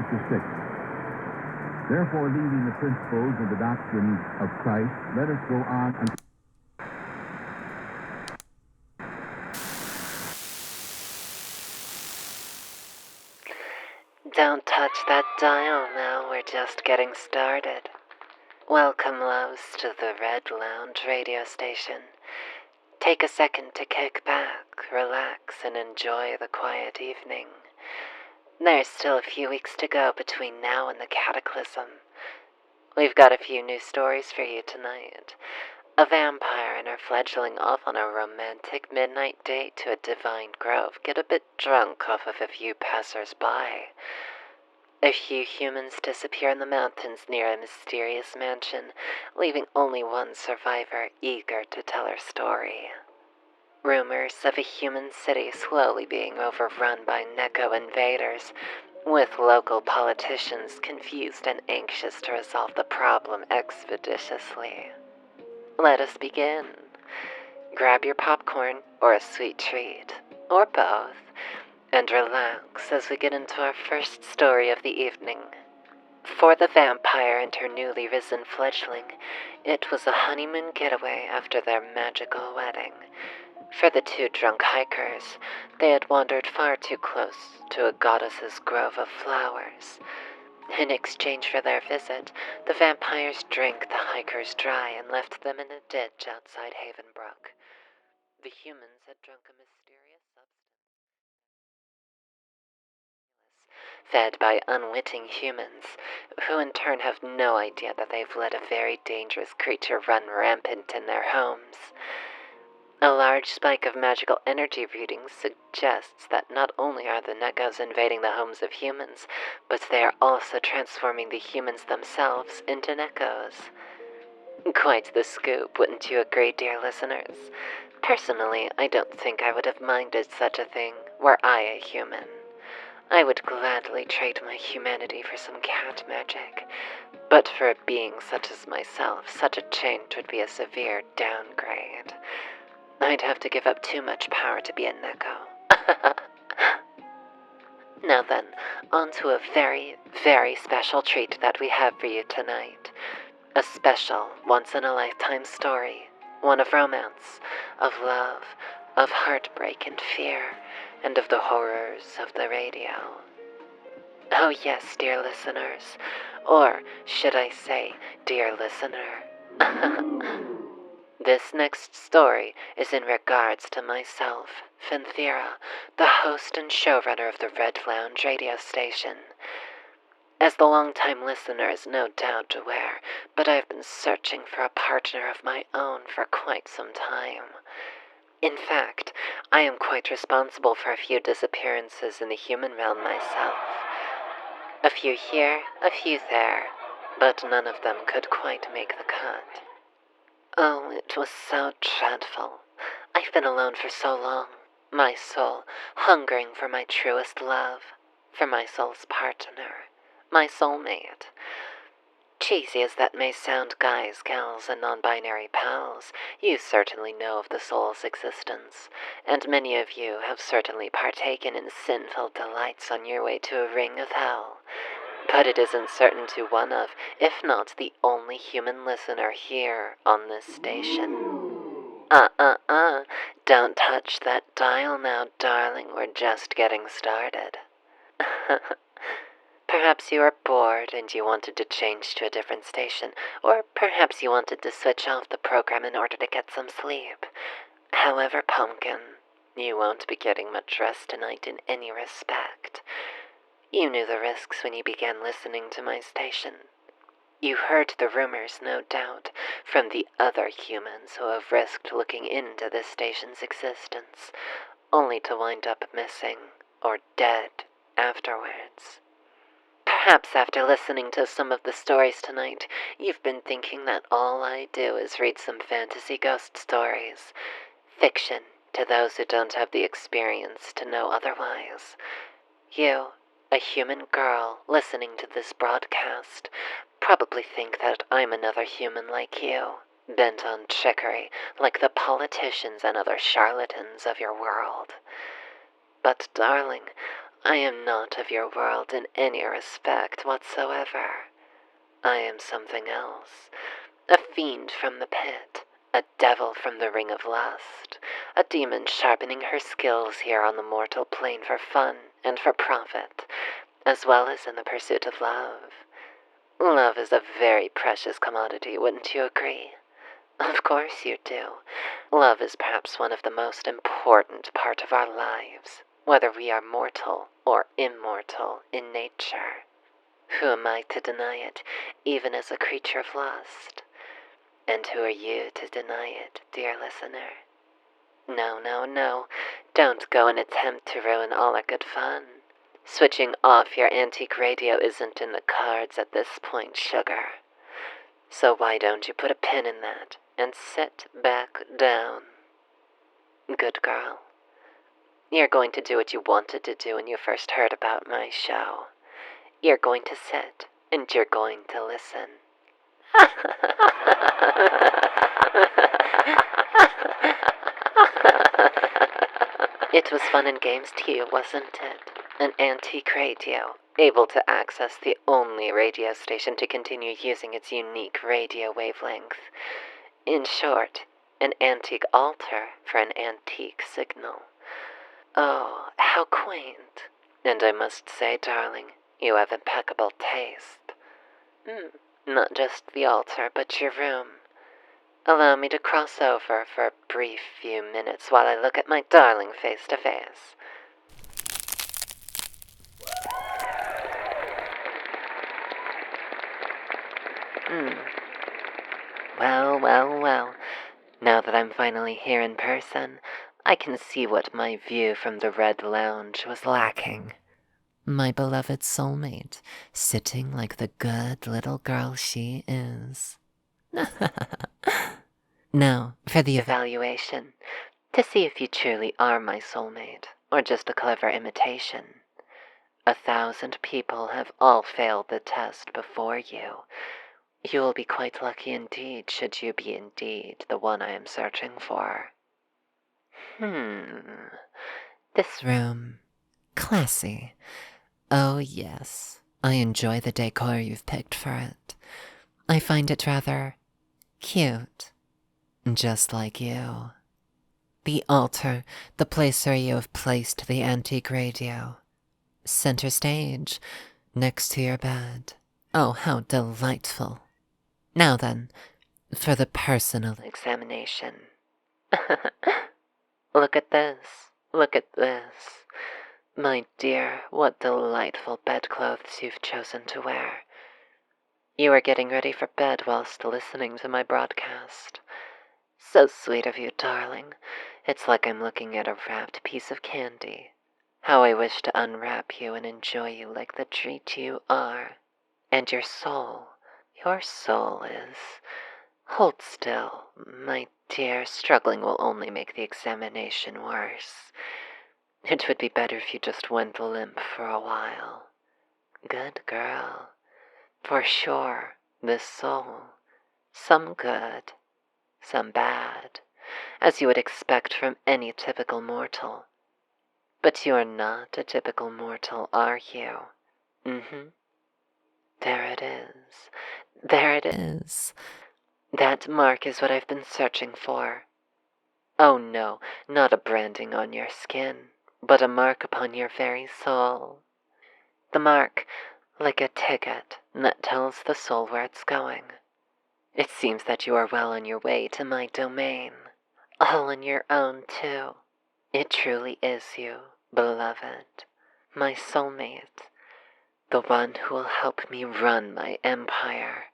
chapter 6. Therefore, leaving the principles of the doctrine of Christ, let us go on unto Don't touch that dial now, we're just getting started. Welcome, loves, to the Red Lounge radio station. Take a second to kick back, relax, and enjoy the quiet evening. There's still a few weeks to go between now and the cataclysm. We've got a few new stories for you tonight. A vampire and her fledgling off on a romantic midnight date to a divine grove get a bit drunk off of a few passers-by. A few humans disappear in the mountains near a mysterious mansion, leaving only one survivor eager to tell her story. Rumors of a human city slowly being overrun by Neko invaders, with local politicians confused and anxious to resolve the problem expeditiously. Let us begin. Grab your popcorn or a sweet treat, or both, and relax as we get into our first story of the evening. For the vampire and her newly risen fledgling, it was a honeymoon getaway after their magical wedding. For the two drunk hikers, they had wandered far too close to a goddess's grove of flowers. In exchange for their visit, the vampires drank the hikers dry and left them in a ditch outside Havenbrook. The humans had drunk a mysterious substance fed by unwitting humans, who in turn have no idea that they've let a very dangerous creature run rampant in their homes. A large spike of magical energy readings suggests that not only are the Nekos invading the homes of humans, but they are also transforming the humans themselves into Nekos. Quite the scoop, wouldn't you agree, dear listeners? Personally, I don't think I would have minded such a thing were I a human. I would gladly trade my humanity for some cat magic, but for a being such as myself, such a change would be a severe downgrade. I'd have to give up too much power to be a Neko. Now then, on to a very, very special treat that we have for you tonight. A special, once-in-a-lifetime story. One of romance, of love, of heartbreak and fear, and of the horrors of the radio. Oh yes, dear listeners. Or, should I say, dear listener. This next story is in regards to myself, Finthera, the host and showrunner of the Red Lounge radio station. As the long-time listener is no doubt aware, but I've been searching for a partner of my own for quite some time. In fact, I am quite responsible for a few disappearances in the human realm myself. A few here, a few there, but none of them could quite make the cut. Oh, it was so dreadful. I've been alone for so long, my soul hungering for my truest love, for my soul's partner, my soulmate. Cheesy as that may sound, guys, gals, and non-binary pals, you certainly know of the soul's existence, and many of you have certainly partaken in sinful delights on your way to a ring of hell. But it isn't certain to one of, if not the only human listener here on this station. Don't touch that dial now, darling, we're just getting started. Perhaps you are bored and you wanted to change to a different station, or perhaps you wanted to switch off the program in order to get some sleep. However, Pumpkin, you won't be getting much rest tonight in any respect. You knew the risks when you began listening to my station. You heard the rumors, no doubt, from the other humans who have risked looking into this station's existence, only to wind up missing or dead afterwards. Perhaps after listening to some of the stories tonight, you've been thinking that all I do is read some fantasy ghost stories. Fiction, to those who don't have the experience to know otherwise. You, a human girl listening to this broadcast, probably think that I'm another human like you, bent on trickery like the politicians and other charlatans of your world. But, darling, I am not of your world in any respect whatsoever. I am something else. A fiend from the pit, a devil from the ring of lust, a demon sharpening her skills here on the mortal plane for fun and for profit, as well as in the pursuit of love. Love is a very precious commodity, wouldn't you agree? Of course you do. Love is perhaps one of the most important part of our lives, whether we are mortal or immortal in nature. Who am I to deny it, even as a creature of lust? And who are you to deny it, dear listener? No, no, no. Don't go and attempt to ruin all our good fun. Switching off your antique radio isn't in the cards at this point, sugar. So why don't you put a pin in that and sit back down? Good girl. You're going to do what you wanted to do when you first heard about my show. You're going to sit and you're going to listen. It was fun and games to you, wasn't it? An antique radio, able to access the only radio station to continue using its unique radio wavelength. In short, an antique altar for an antique signal. Oh, how quaint. And I must say, darling, you have impeccable taste. Not just the altar, but your room. Allow me to cross over for a brief few minutes while I look at my darling face to face. Well, well, well. Now that I'm finally here in person, I can see what my view from the Red Lounge was lacking. My beloved soulmate, sitting like the good little girl she is. Now, for the evaluation, to see if you truly are my soulmate, or just a clever imitation. 1,000 people have all failed the test before you. You will be quite lucky indeed should you be indeed the one I am searching for. This room. Classy. Oh yes, I enjoy the decor you've picked for it. I find it rather cute. Just like you. The altar, the place where you have placed the antique radio. Center stage, next to your bed. Oh, how delightful. Now then, for the personal examination. Look at this. Look at this. My dear, what delightful bedclothes you've chosen to wear. You are getting ready for bed whilst listening to my broadcast. So sweet of you, darling. It's like I'm looking at a wrapped piece of candy. How I wish to unwrap you and enjoy you like the treat you are. And your soul is... Hold still, my dear. Struggling will only make the examination worse. It would be better if you just went limp for a while. Good girl. For sure, this soul. Some good, some bad, as you would expect from any typical mortal. But you are not a typical mortal, are you? There it is. There it is. That mark is what I've been searching for. Oh no, not a branding on your skin, but a mark upon your very soul. The mark, like a ticket that tells the soul where it's going. It seems that you are well on your way to my domain. All on your own, too. It truly is you, beloved. My soulmate. The one who will help me run my empire.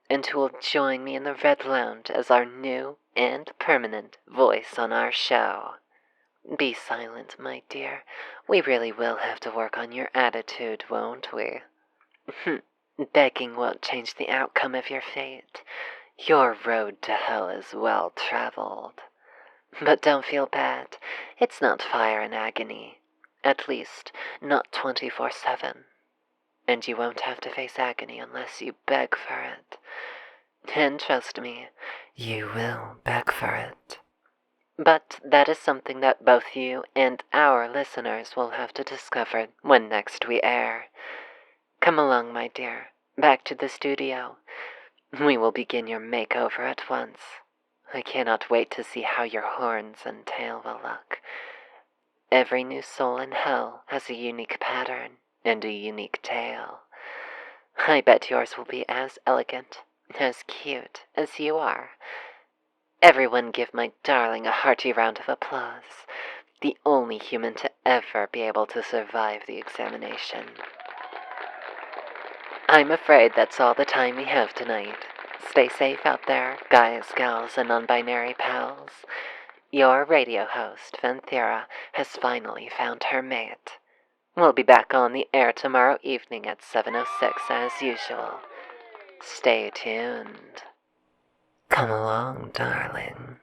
And who will join me in the Red Lounge as our new and permanent voice on our show. Be silent, my dear. We really will have to work on your attitude, won't we? Begging won't change the outcome of your fate. Your road to hell is well traveled. But don't feel bad. It's not fire and agony. At least, not 24/7. And you won't have to face agony unless you beg for it. And trust me, you will beg for it. But that is something that both you and our listeners will have to discover when next we air. Come along, my dear, back to the studio. We will begin your makeover at once. I cannot wait to see how your horns and tail will look. Every new soul in hell has a unique pattern and a unique tail. I bet yours will be as elegant, as cute as you are. Everyone give my darling a hearty round of applause, the only human to ever be able to survive the examination. I'm afraid that's all the time we have tonight. Stay safe out there, guys, gals, and non-binary pals. Your radio host, Venthera, has finally found her mate. We'll be back on the air tomorrow evening at 7:06 as usual. Stay tuned. Come along, darling.